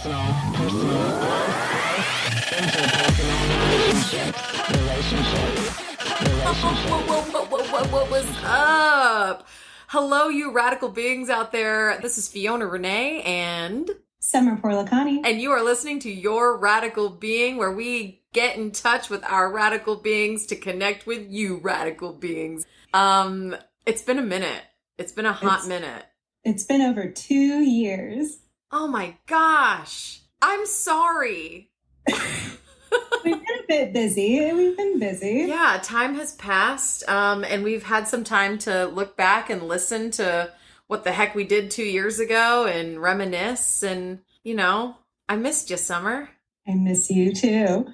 personal growth, interpersonal relationship. What was up? Hello, you radical beings out there. This is Fiona Rene and Samar Poorlakani. And you are listening to Your Radical Being, where we get in touch with our radical beings to connect with you radical beings. It's been a minute. It's been a hot minute. It's been over 2 years. Oh my gosh. I'm sorry. We've been a bit busy. We've been busy. Yeah, time has passed, and we've had some time to look back and listen to what the heck we did 2 years ago and reminisce. And, you know, I missed you, Summer. I miss you too.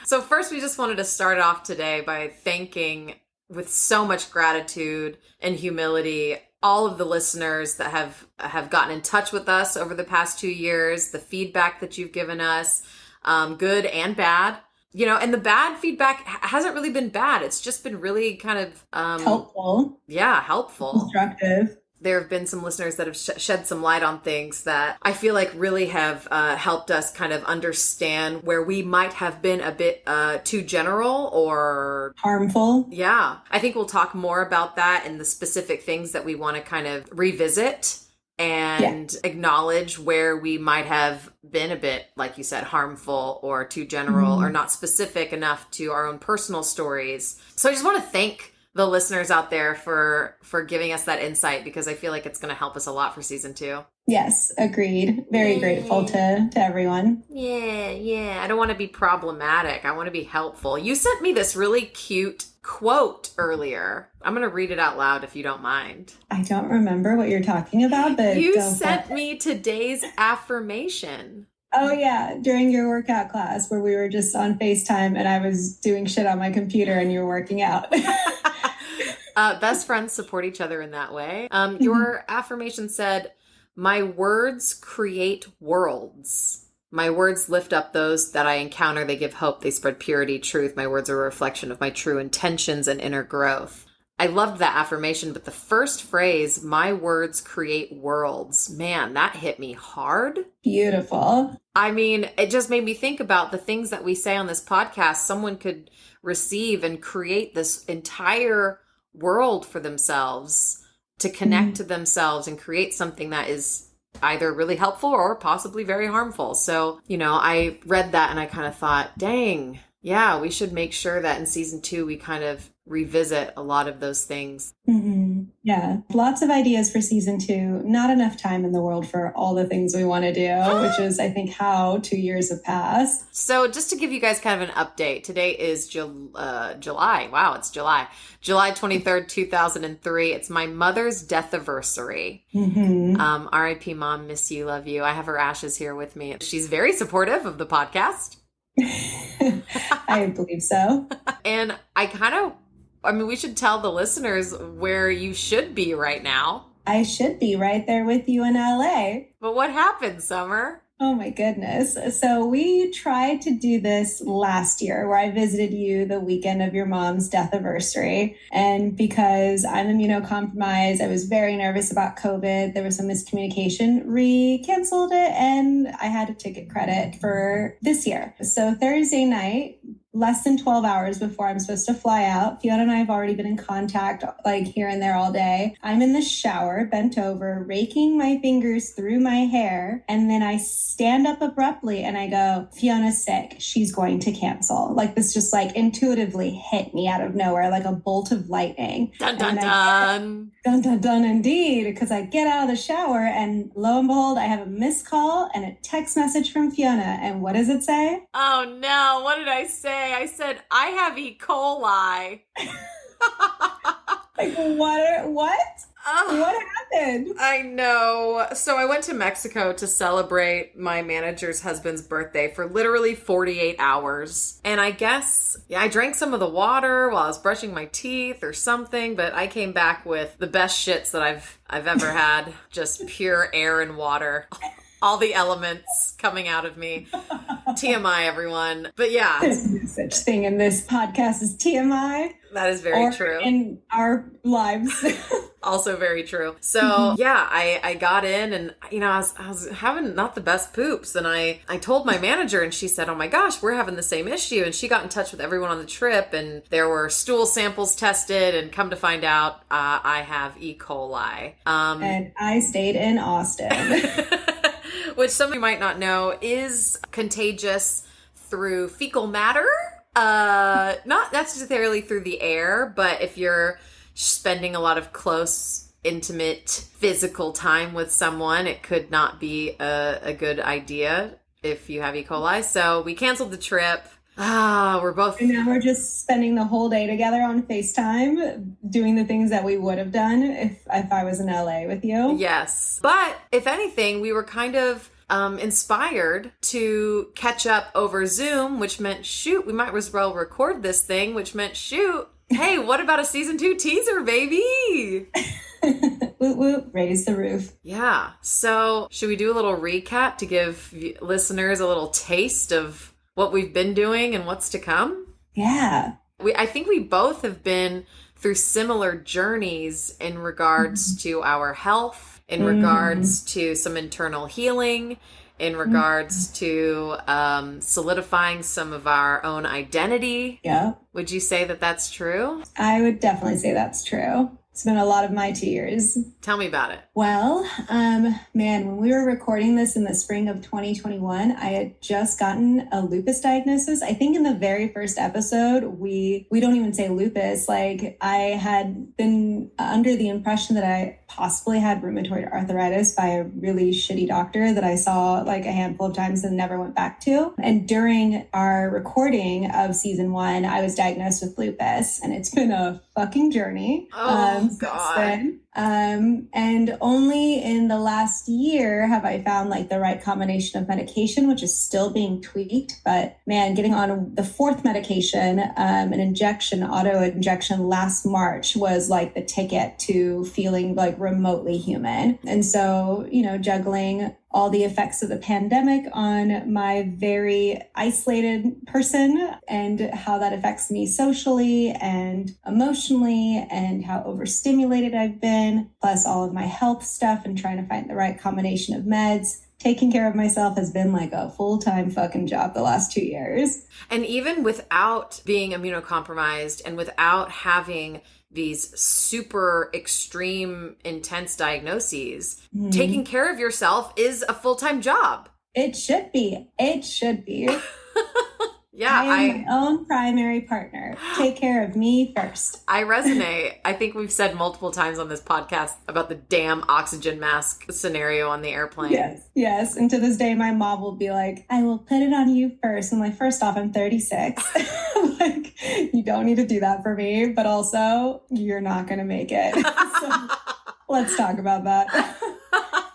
So first, we just wanted to start off today by thanking, with so much gratitude and humility, all of the listeners that have gotten in touch with us over the past 2 years, the feedback that you've given us, good and bad. You know, and the bad feedback hasn't really been bad. It's just been really kind of helpful. Yeah, helpful. Constructive. There have been some listeners that have shed some light on things that I feel like really have helped us kind of understand where we might have been a bit too general or harmful. Yeah. I think we'll talk more about that and the specific things that we want to kind of revisit and acknowledge where we might have been a bit, like you said, harmful or too general or not specific enough to our own personal stories. So I just want to thank the listeners out there for giving us that insight, because I feel like it's going to help us a lot for season 2. Yes, agreed. Very grateful to everyone. Yeah. I don't want to be problematic. I want to be helpful. You sent me this really cute quote earlier. I'm going to read it out loud if you don't mind. I don't remember what you're talking about, but you sent me today's affirmation. Oh yeah, during your workout class where we were just on FaceTime and I was doing shit on my computer and you were working out. Best friends support each other in that way. Your affirmation said, "My words create worlds. My words lift up those that I encounter. They give hope. They spread purity, truth. My words are a reflection of my true intentions and inner growth." I loved that affirmation, but the first phrase, "my words create worlds," man, that hit me hard. Beautiful. I mean, it just made me think about the things that we say on this podcast. Someone could receive and create this entire world for themselves to connect to themselves and create something that is either really helpful or possibly very harmful. So, you know, I read that and I kind of thought, dang, yeah, we should make sure that in season 2, we kind of revisit a lot of those things. Yeah. Lots of ideas for season 2. Not enough time in the world for all the things we want to do, which is, I think, how 2 years have passed. So just to give you guys kind of an update, today is July. Wow, it's July. July 23rd, 2003. It's my mother's death anniversary. R.I.P. Mom, miss you, love you. I have her ashes here with me. She's very supportive of the podcast. I believe so. And we should tell the listeners where you should be right now. I should be right there with you in LA. But what happened, Summer? Oh my goodness. So we tried to do this last year where I visited you the weekend of your mom's death anniversary. And because I'm immunocompromised, I was very nervous about COVID. There was some miscommunication. We canceled it and I had a ticket credit for this year. So Thursday night, less than 12 hours before I'm supposed to fly out, Fiona and I have already been in contact like here and there all day. I'm in the shower, bent over, raking my fingers through my hair. And then I stand up abruptly and I go, "Fiona's sick. She's going to cancel." Like this just like intuitively hit me out of nowhere, like a bolt of lightning. Dun, dun, dun. Dun, dun, dun, indeed. Because I get out of the shower and lo and behold, I have a missed call and a text message from Fiona. And what does it say? Oh no, what did I say? I said, "I have E. coli." Like, what? What happened? I know. So I went to Mexico to celebrate my manager's husband's birthday for literally 48 hours. And I guess, I drank some of the water while I was brushing my teeth or something, but I came back with the best shits that I've ever had. Just pure air and water. All the elements coming out of me. TMI, everyone. But yeah. There's no such thing in this podcast as TMI. That is very true. In our lives. Also very true. So yeah, I got in and, I was having not the best poops. And I told my manager and she said, oh my gosh, we're having the same issue. And she got in touch with everyone on the trip and there were stool samples tested and come to find out I have E. coli. And I stayed in Austin. Which some of you might not know is contagious through fecal matter. Not necessarily through the air, but if you're spending a lot of close, intimate, physical time with someone, it could not be a good idea if you have E. coli. So we canceled the trip. We're both... And now we're just spending the whole day together on FaceTime, doing the things that we would have done if I was in LA with you. Yes. But if anything, we were kind of inspired to catch up over Zoom, which meant, shoot, we might as well record this thing, which meant, shoot, hey, what about a season 2 teaser, baby? Woot woot, raise the roof. Yeah. So should we do a little recap to give listeners a little taste of what we've been doing and what's to come? Yeah. I think we both have been through similar journeys in regards to our health, in regards to some internal healing, in regards to solidifying some of our own identity. Yeah. Would you say that that's true? I would definitely say that's true. It's been a lot of my 2 years. Tell me about it. Well, man, when we were recording this in the spring of 2021, I had just gotten a lupus diagnosis. I think in the very first episode, we don't even say lupus. Like, I had been under the impression that I possibly had rheumatoid arthritis by a really shitty doctor that I saw like a handful of times and never went back to. And during our recording of season 1, I was diagnosed with lupus, and it's been a fucking journey. God. And only in the last year have I found like the right combination of medication, which is still being tweaked. But man, getting on the 4th medication, an auto injection last March was like the ticket to feeling like remotely human. And so, juggling all the effects of the pandemic on my very isolated person and how that affects me socially and emotionally and how overstimulated I've been, plus all of my health stuff and trying to find the right combination of meds. Taking care of myself has been like a full-time fucking job the last 2 years. And even without being immunocompromised and without having these super extreme, intense diagnoses, taking care of yourself is a full-time job. It should be. It should be. Yeah, I am my own primary partner. Take care of me first. I resonate. I think we've said multiple times on this podcast about the damn oxygen mask scenario on the airplane. Yes. And to this day, my mom will be like, I will put it on you first. I'm like, first off, I'm 36. Like, you don't need to do that for me. But also, you're not going to make it. So let's talk about that.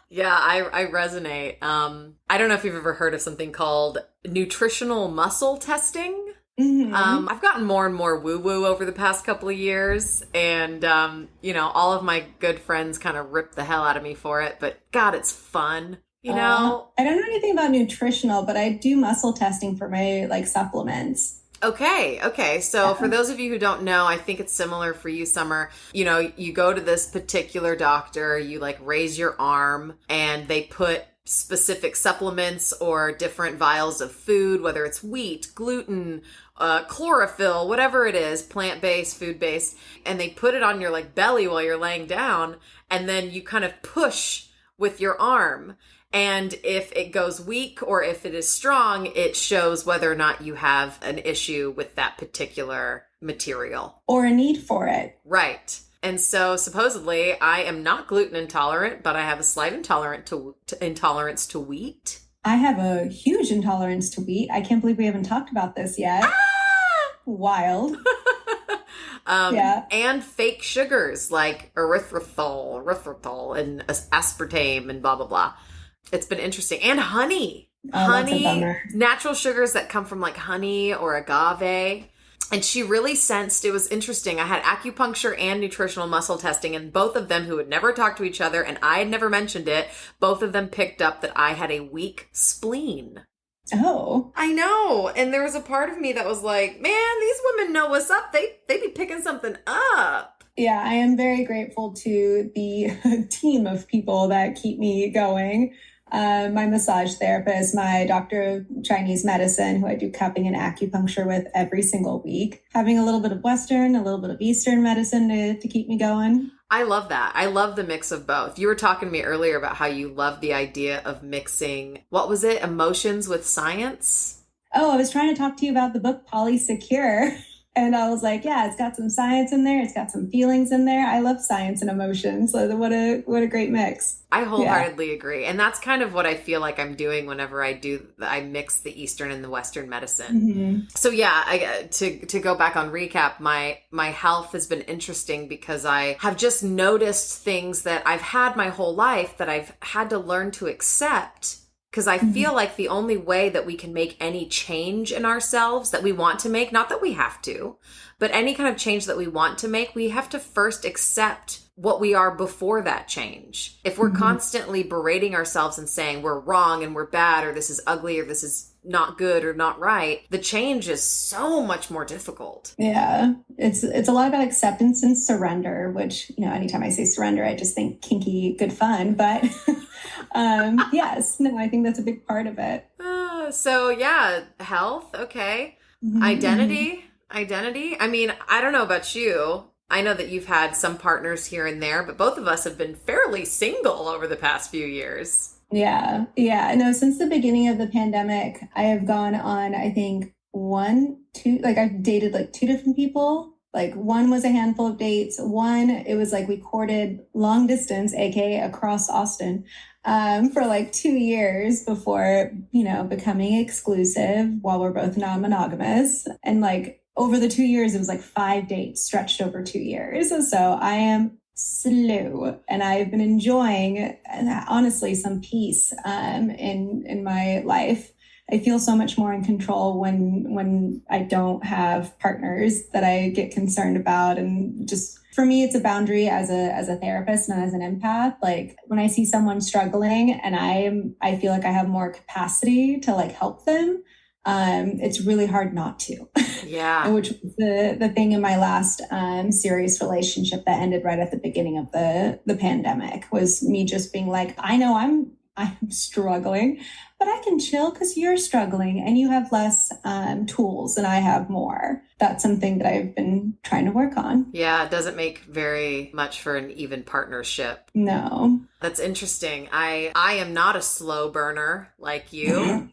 Yeah, I resonate. I don't know if you've ever heard of something called nutritional muscle testing. I've gotten more and more woo-woo over the past couple of years. And, all of my good friends kind of rip the hell out of me for it. But God, it's fun. I don't know anything about nutritional, but I do muscle testing for my supplements. Okay. So for those of you who don't know, I think it's similar for you, Summer. You go to this particular doctor, you raise your arm and they put specific supplements or different vials of food, whether it's wheat, gluten, chlorophyll, whatever it is, plant-based, food-based, and they put it on your belly while you're laying down, and then you kind of push with your arm. And if it goes weak or if it is strong, it shows whether or not you have an issue with that particular material. Or a need for it. Right. And so supposedly I am not gluten intolerant, but I have a slight intolerance to wheat. I have a huge intolerance to wheat. I can't believe we haven't talked about this yet. Wild. And fake sugars like erythritol, and aspartame and blah, blah, blah. It's been interesting. And honey. Honey, natural sugars that come from honey or agave. And she really sensed, it was interesting. I had acupuncture and nutritional muscle testing, and both of them, who had never talked to each other, and I had never mentioned it, both of them picked up that I had a weak spleen. Oh. I know. And there was a part of me that was like, man, these women know what's up. They be picking something up. Yeah, I am very grateful to the team of people that keep me going. My massage therapist, my doctor of Chinese medicine, who I do cupping and acupuncture with every single week, having a little bit of Western, a little bit of Eastern medicine to keep me going. I love that. I love the mix of both. You were talking to me earlier about how you love the idea of mixing, what was it, emotions with science? Oh, I was trying to talk to you about the book Polysecure. And I was like, yeah, it's got some science in there. It's got some feelings in there. I love science and emotion. So what a great mix. I wholeheartedly agree. And that's kind of what I feel like I'm doing whenever I mix the Eastern and the Western medicine. Mm-hmm. So yeah, to go back on recap, my health has been interesting because I have just noticed things that I've had my whole life that I've had to learn to accept. Because I feel like the only way that we can make any change in ourselves that we want to make, not that we have to, but any kind of change that we want to make, we have to first accept what we are before that change. If we're constantly berating ourselves and saying we're wrong and we're bad, or this is ugly, or this is not good or not right, the change is so much more difficult. Yeah, it's a lot about acceptance and surrender, which, anytime I say surrender, I just think kinky, good fun. But yes, no, I think that's a big part of it. So yeah, health, okay. Identity. I mean, I don't know about you. I know that you've had some partners here and there, but both of us have been fairly single over the past few years. Yeah. No, since the beginning of the pandemic, I have gone on, I think, I've dated like two different people. Like one was a handful of dates. One, it was like we courted long distance, aka across Austin, for like 2 years before, becoming exclusive while we're both non-monogamous. And like over the 2 years, it was like 5 dates stretched over 2 years. So I am slow, and I've been enjoying, honestly, some peace in my life. I feel so much more in control when I don't have partners that I get concerned about. And just for me, it's a boundary as a therapist and as an empath. Like when I see someone struggling and I feel like I have more capacity to like help them, it's really hard not to. Yeah. Which was the thing in my last serious relationship that ended right at the beginning of the pandemic, was me just being like, I know I'm struggling, but I can chill because you're struggling and you have less tools and I have more. That's something that I've been trying to work on. Yeah, it doesn't make very much for an even partnership. No. That's interesting. I am not a slow burner like you.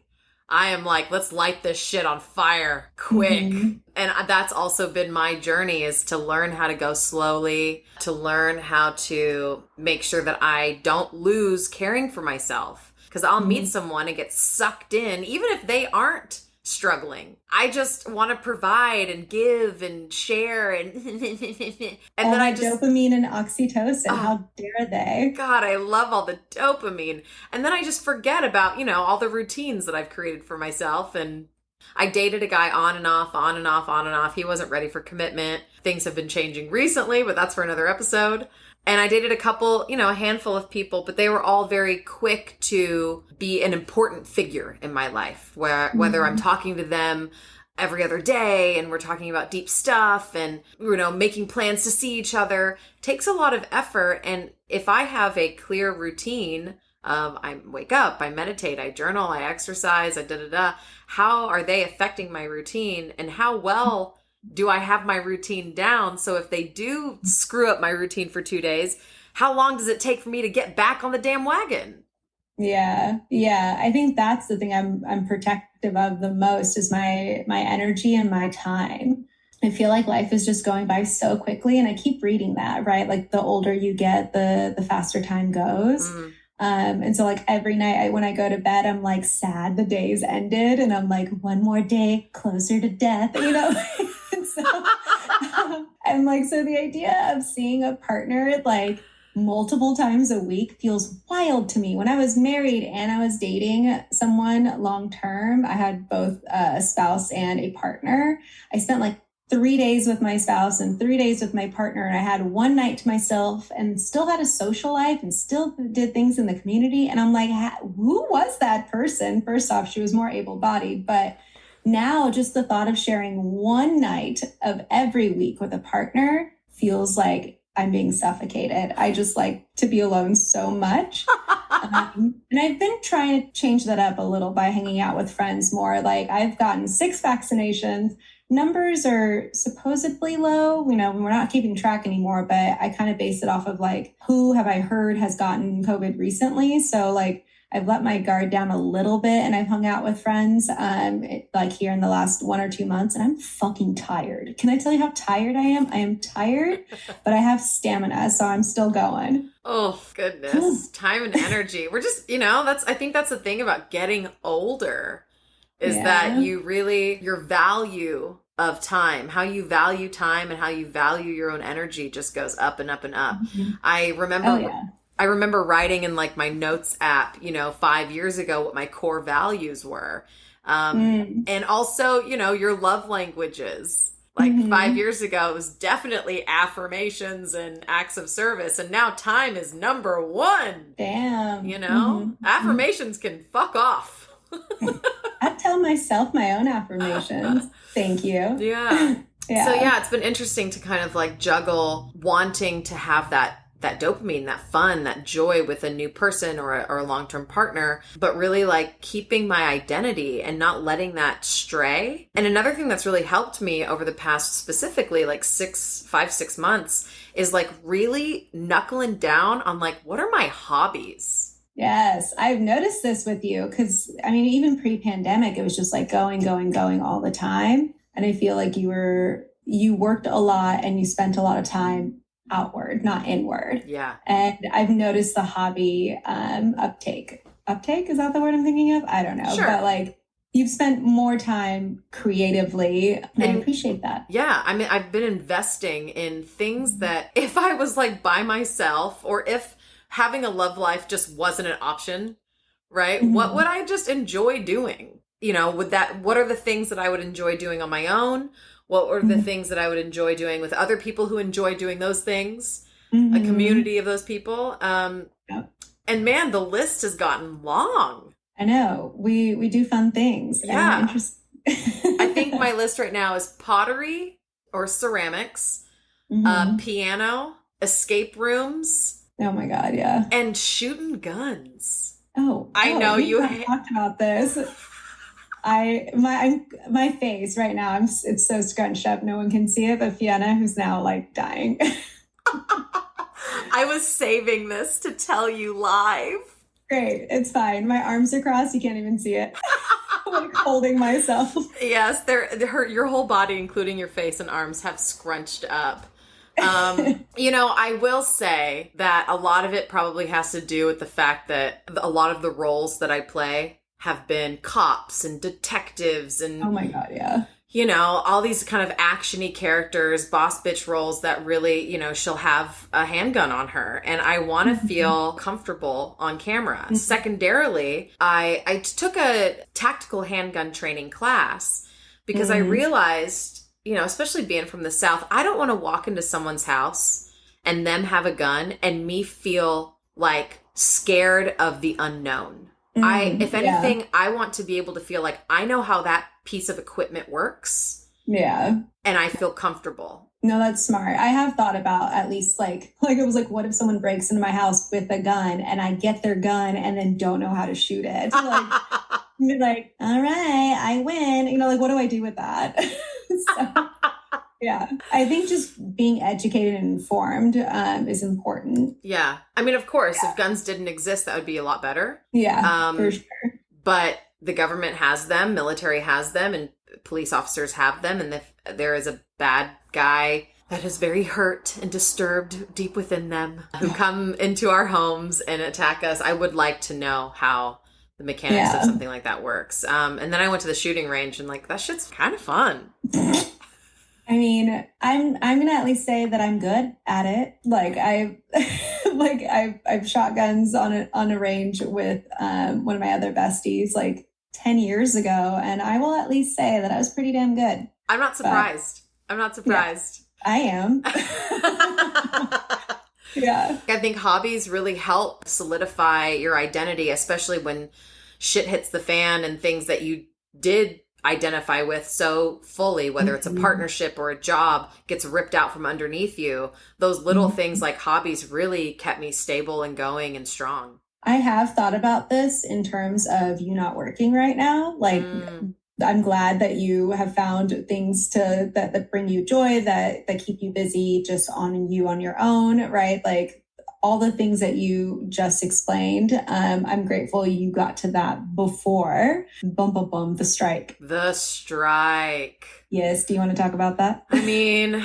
I am like, let's light this shit on fire quick. And that's also been my journey, is to learn how to go slowly, to learn how to make sure that I don't lose caring for myself. Because I'll meet someone and get sucked in, even if they aren't struggling. I just want to provide and give and share and and then I just dopamine and oxytocin. How dare they? God, I love all the dopamine. And then I just forget about, all the routines that I've created for myself. And I dated a guy on and off, on and off, on and off. He wasn't ready for commitment. Things have been changing recently, but that's for another episode. And I dated a couple, a handful of people, but they were all very quick to be an important figure in my life, whether I'm talking to them every other day and we're talking about deep stuff and, making plans to see each other, takes a lot of effort. And if I have a clear routine of I wake up, I meditate, I journal, I exercise, how are they affecting my routine, and how well do I have my routine down? So if they do screw up my routine for 2 days, how long does it take for me to get back on the damn wagon? Yeah. I think that's the thing I'm protective of the most, is my energy and my time. I feel like life is just going by so quickly, and I keep reading that, right? Like the older you get, the faster time goes. And so like every night when I go to bed, I'm like sad the day's ended, and I'm like, one more day closer to death, So the idea of seeing a partner like multiple times a week feels wild to me. When I was married and I was dating someone long term, I had both a spouse and a partner. I spent like 3 days with my spouse and 3 days with my partner, and I had one night to myself and still had a social life and still did things in the community. And I'm like, who was that person? First off, she was more able-bodied, but now just the thought of sharing one night of every week with a partner feels like I'm being suffocated. I just like to be alone so much. And I've been trying to change that up a little by hanging out with friends more. Like I've gotten 6 vaccinations. Numbers are supposedly low. You know, we're not keeping track anymore, but I kind of base it off of like, who have I heard has gotten COVID recently? So like, I've let my guard down a little bit and I've hung out with friends like here in the last 1 or 2 months, and I'm fucking tired. Can I tell you how tired I am? I am tired, but I have stamina, so I'm still going. Oh, goodness. Time and energy. We're just, I think that's the thing about getting older is that you really, your value of time, how you value time and how you value your own energy just goes up and up and up. Mm-hmm. I remember writing in like my notes app, 5 years ago, what my core values were. And also, your love languages. Like 5 years ago, it was definitely affirmations and acts of service. And now time is number 1. Damn. Affirmations can fuck off. I tell myself my own affirmations. Thank you. Yeah. So yeah, it's been interesting to kind of like juggle wanting to have that dopamine, that fun, that joy with a new person or a long-term partner, but really like keeping my identity and not letting that stray. And another thing that's really helped me over the past specifically like 6 months is like really knuckling down on like, what are my hobbies? Yes, I've noticed this with you because, I mean, even pre-pandemic, it was just like going all the time. And I feel like you worked a lot and you spent a lot of time outward, not inward. Yeah. And I've noticed the hobby uptake. Uptake, is that the word I'm thinking of? I don't know. Sure. But like you've spent more time creatively. And I appreciate that. Yeah. I mean, I've been investing in things that if I was like by myself or if having a love life just wasn't an option, right? Mm-hmm. What would I just enjoy doing? What are the things that I would enjoy doing on my own? What were the things that I would enjoy doing with other people who enjoy doing those things? A community of those people. And man, the list has gotten long. I know. We do fun things. Yeah. I think my list right now is pottery or ceramics, piano, escape rooms. Oh my God, yeah. And shooting guns. Oh, I know you talked about this. My face right now, it's so scrunched up, no one can see it, but Fiona, who's now like dying. I was saving this to tell you live. Great, it's fine. My arms are crossed, you can't even see it. I'm like holding myself. Yes, your whole body, including your face and arms, have scrunched up. I will say that a lot of it probably has to do with the fact that a lot of the roles that I play have been cops and detectives and oh my God, yeah. All these kind of actiony characters, boss bitch roles that really, she'll have a handgun on her and I want to feel comfortable on camera. Secondarily, I took a tactical handgun training class because I realized, especially being from the South, I don't want to walk into someone's house and them have a gun and me feel like scared of the unknown. If anything, I want to be able to feel like I know how that piece of equipment works. Yeah. And I feel comfortable. No, that's smart. I have thought about at least like it was like, what if someone breaks into my house with a gun and I get their gun and then don't know how to shoot it? Like, all right, I win. What do I do with that? So, yeah, I think just being educated and informed is important. Yeah. I mean, of course, if guns didn't exist, that would be a lot better. Yeah, for sure. But the government has them, military has them, and police officers have them. And if there is a bad guy that is very hurt and disturbed deep within them who come into our homes and attack us, I would like to know how the mechanics of something like that works. And then I went to the shooting range and like, that shit's kind of fun. I mean, I'm gonna at least say that I'm good at it. Like I've shot guns on a range with one of my other besties like 10 years ago, and I will at least say that I was pretty damn good. I'm not surprised. Yeah, I am. Yeah. I think hobbies really help solidify your identity, especially when shit hits the fan and things that you did identify with so fully, whether it's a partnership or a job gets ripped out from underneath you, those little things like hobbies really kept me stable and going and strong. I have thought about this in terms of you not working right now. Like, I'm glad that you have found things that bring you joy, that keep you busy just on your own, right? Like all the things that you just explained. I'm grateful you got to that before. The strike. The strike. Yes. Do you want to talk about that? I mean,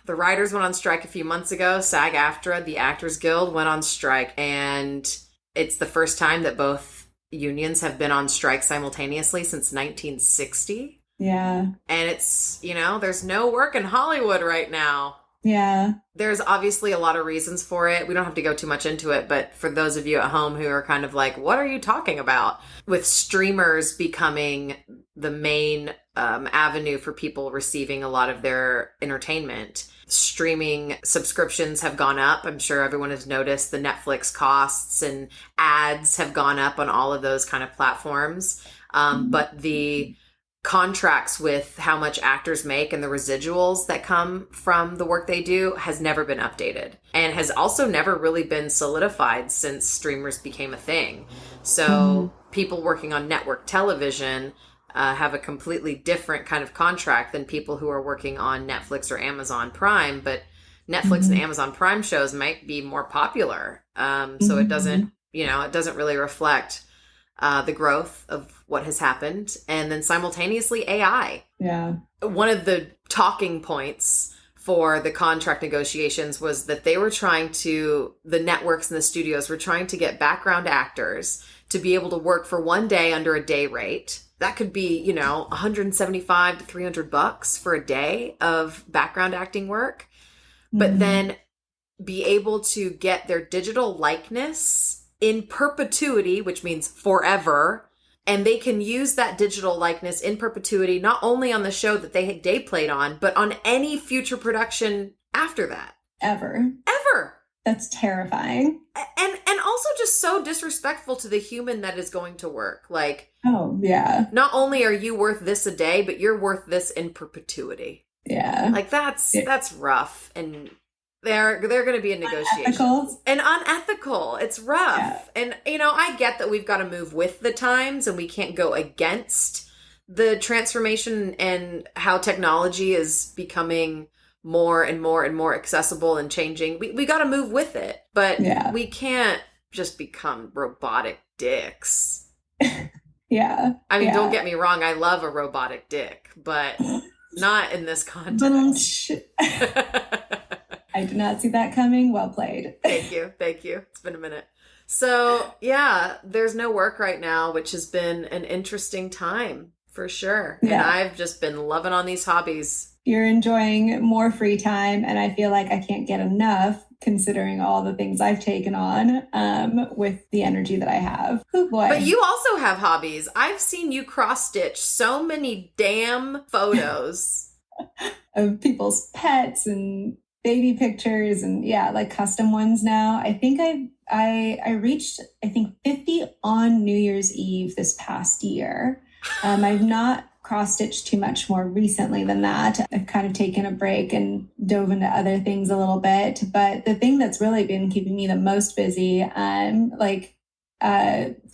the writers went on strike a few months ago. SAG-AFTRA, the Actors Guild, went on strike, and it's the first time that both unions have been on strike simultaneously since 1960. Yeah. And it's, there's no work in Hollywood right now. Yeah. There's obviously a lot of reasons for it. We don't have to go too much into it, but for those of you at home who are kind of like, what are you talking about? With streamers becoming the main avenue for people receiving a lot of their entertainment, streaming subscriptions have gone up. I'm sure everyone has noticed the Netflix costs and ads have gone up on all of those kind of platforms. But the contracts with how much actors make and the residuals that come from the work they do has never been updated, and has also never really been solidified since streamers became a thing. So people working on network television have a completely different kind of contract than people who are working on Netflix or Amazon Prime, but Netflix and Amazon Prime shows might be more popular. So it doesn't, it doesn't really reflect the growth of what has happened. And then simultaneously AI. Yeah. One of the talking points for the contract negotiations was that the networks and the studios were trying to get background actors to be able to work for one day under a day rate. That could be, $175 to $300 for a day of background acting work, but then be able to get their digital likeness in perpetuity, which means forever. And they can use that digital likeness in perpetuity, not only on the show that they played on, but on any future production after that. Ever. That's terrifying. And also just so disrespectful to the human that is going to work. Like, oh, yeah. Not only are you worth this a day, but you're worth this in perpetuity. Yeah. Like that's rough. And they're going to be in negotiations. And unethical. It's rough. Yeah. And, I get that we've got to move with the times and we can't go against the transformation and how technology is becoming more and more and more accessible and changing. We got to move with it, but we can't just become robotic dicks. Yeah. I mean, don't get me wrong. I love a robotic dick, but not in this context. I did not see that coming. Well played. Thank you. It's been a minute. So yeah, there's no work right now, which has been an interesting time for sure. Yeah. And I've just been loving on these hobbies. You're enjoying more free time, and I feel like I can't get enough considering all the things I've taken on with the energy that I have. Oh boy. But you also have hobbies. I've seen you cross-stitch so many damn photos of people's pets and baby pictures and like custom ones now. I think I reached 50 on New Year's Eve this past year. I've not cross-stitched too much more recently than that. I've kind of taken a break and dove into other things a little bit. But the thing that's really been keeping me the most busy,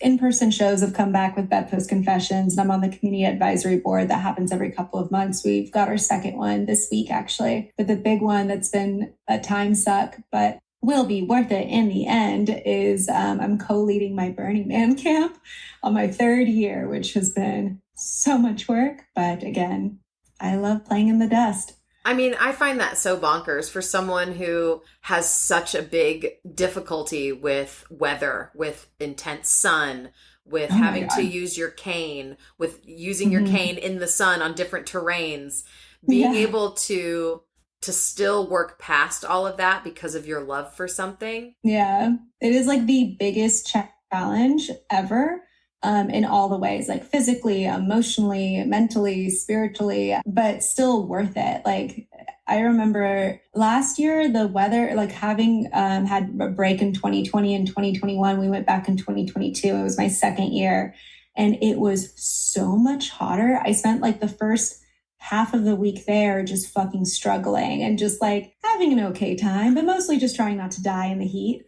in-person shows have come back with Bedpost Confessions. And I'm on the community advisory board that happens every couple of months. We've got our second one this week, actually. But the big one that's been a time suck, but will be worth it in the end is I'm co-leading my Burning Man camp on my third year, which has been so much work. But again, I love playing in the dust. I mean, I find that so bonkers for someone who has such a big difficulty with weather, with intense sun, with having to use your cane, with using your cane in the sun on different terrains, being able to still work past all of that because of your love for something. Yeah, it is like the biggest challenge ever. In all the ways, like physically, emotionally, mentally, spiritually, but still worth it. Like I remember last year, the weather, like having had a break in 2020 and 2021, we went back in 2022. It was my second year. and it was so much hotter. I spent like the first half of the week there just fucking struggling and just like having an okay time, but mostly just trying not to die in the heat.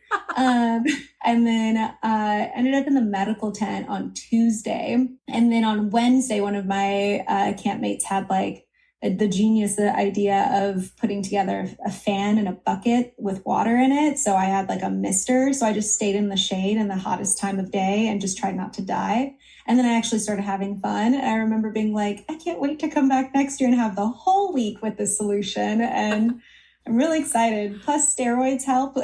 And then ended up in the medical tent on Tuesday. And then on Wednesday, one of my campmates had like the genius, the idea of putting together a fan and a bucket with water in it. So I had like a mister. So I just stayed in the shade in the hottest time of day and just tried not to die. And then I actually started having fun. I remember being like, I can't wait to come back next year and have the whole week with this solution. And I'm really excited. Plus steroids help.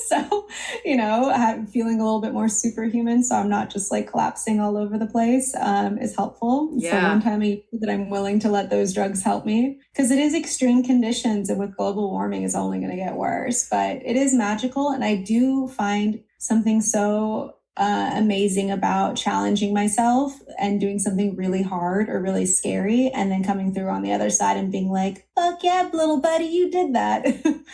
So, I'm feeling a little bit more superhuman. So I'm not just like collapsing all over the place is helpful. Yeah. So one time a year that I'm willing to let those drugs help me, because it is extreme conditions, and with global warming it's only going to get worse, but it is magical. And I do find something so amazing about challenging myself and doing something really hard or really scary, and then coming through on the other side and being like, fuck yeah, little buddy, you did that.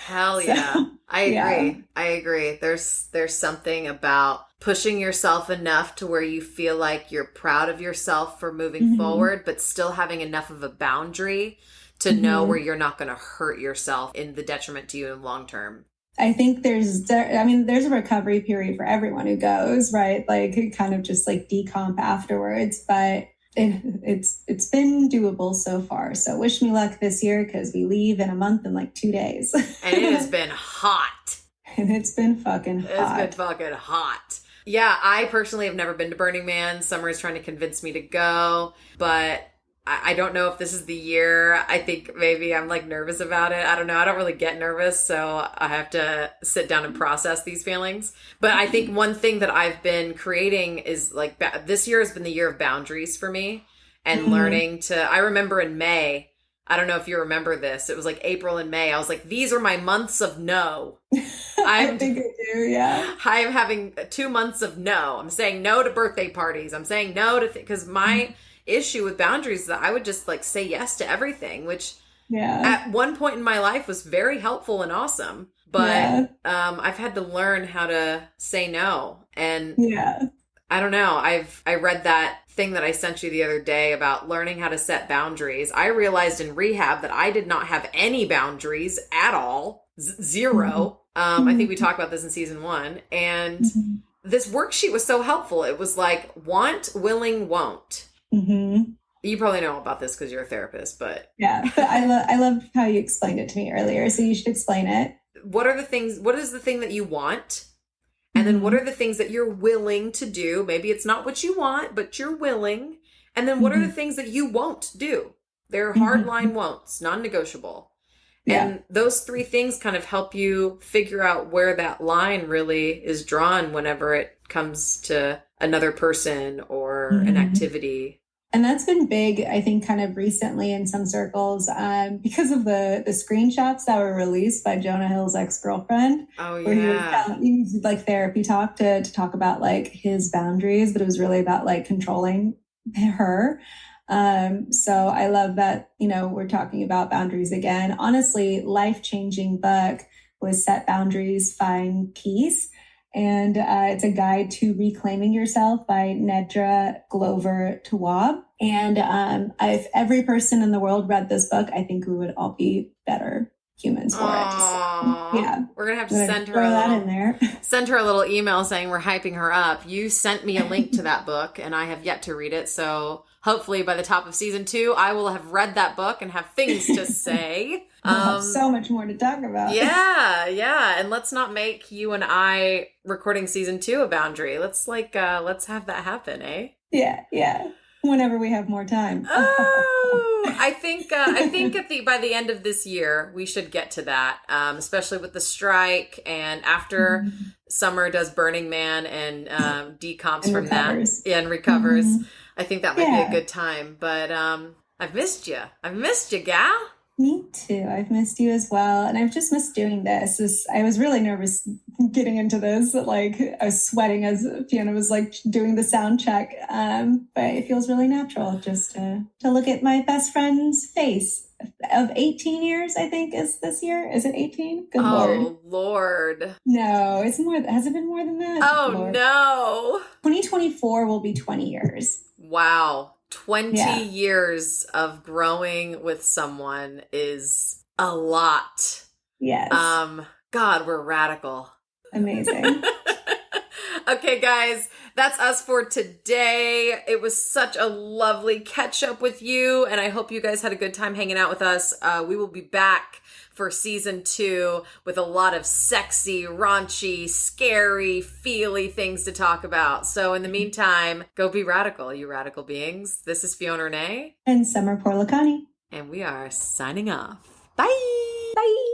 Hell yeah. I agree. Yeah. I agree. There's something about pushing yourself enough to where you feel like you're proud of yourself for moving forward, but still having enough of a boundary to know where you're not going to hurt yourself in the detriment to you in long term. I think there's a recovery period for everyone who goes, right? Like kind of just like decomp afterwards, but it's been doable so far. So wish me luck this year, because we leave in a month and like 2 days. And it has been hot. And it's been fucking hot. It's been fucking hot. Yeah, I personally have never been to Burning Man. Summer is trying to convince me to go, but I don't know if this is the year. I think maybe I'm like nervous about it. I don't know. I don't really get nervous, so I have to sit down and process these feelings. But I think one thing that I've been creating is like this year has been the year of boundaries for me, and learning to, I remember in May, I don't know if you remember this, it was like April and May. I was like, these are my months of no. I think I do, yeah. I'm having 2 months of no. I'm saying no to birthday parties. I'm saying no to because my issue with boundaries is that I would just like say yes to everything, which at one point in my life was very helpful and awesome. But I've had to learn how to say no. And I don't know. I read that thing that I sent you the other day about learning how to set boundaries. I realized in rehab that I did not have any boundaries at all. Zero. I think we talked about this in season 1. And this worksheet was so helpful. It was like want, willing, won't. You probably know about this because you're a therapist, but but I love how you explained it to me earlier. So you should explain it. What is the thing that you want? And then what are the things that you're willing to do? Maybe it's not what you want, but you're willing. And then what are the things that you won't do? They're hard line won'ts, non-negotiable. And those 3 things kind of help you figure out where that line really is drawn whenever it comes to another person or an activity. And that's been big, I think, kind of recently in some circles because of the screenshots that were released by Jonah Hill's ex-girlfriend. Oh, yeah. Where he used like therapy talk to talk about like his boundaries, but it was really about like controlling her. So I love that, we're talking about boundaries again. Honestly, life-changing book was Set Boundaries, Find Peace. And it's a guide to reclaiming yourself by Nedra Glover Tawwab. And if every person in the world read this book, I think we would all be better humans for it. So, we're gonna have to send her that in there. Send her a little email saying we're hyping her up. You sent me a link to that book, and I have yet to read it. So hopefully by the top of season 2, I will have read that book and have things to say. We'll have so much more to talk about. Yeah. And let's not make you and I recording season 2 a boundary. Let's have that happen, eh? Yeah. Whenever we have more time. I think by the end of this year, we should get to that, especially with the strike and after Summer does Burning Man and decomps from recovers. That and recovers. I think that might be a good time. But I've missed you. I've missed you, gal. Me too. I've missed you as well. And I've just missed doing this. I was really nervous getting into this. Like I was sweating as Fiona was like doing the sound check. But it feels really natural just to look at my best friend's face of 18 years, I think is this year. Is it 18? Good Lord. Lord. No, it's more. Has it been more than that? Oh, Lord. no. 2024 will be 20 years. Wow. 20 Yeah. years of growing with someone is a lot. Yes. God, we're radical. Amazing. Okay, guys, that's us for today. It was such a lovely catch up with you, and I hope you guys had a good time hanging out with us. We will be back for season 2 with a lot of sexy, raunchy, scary, feely things to talk about. So in the meantime, go be radical, you radical beings. This is Fiona Rene. And Samar Poorlakani. And we are signing off. Bye. Bye.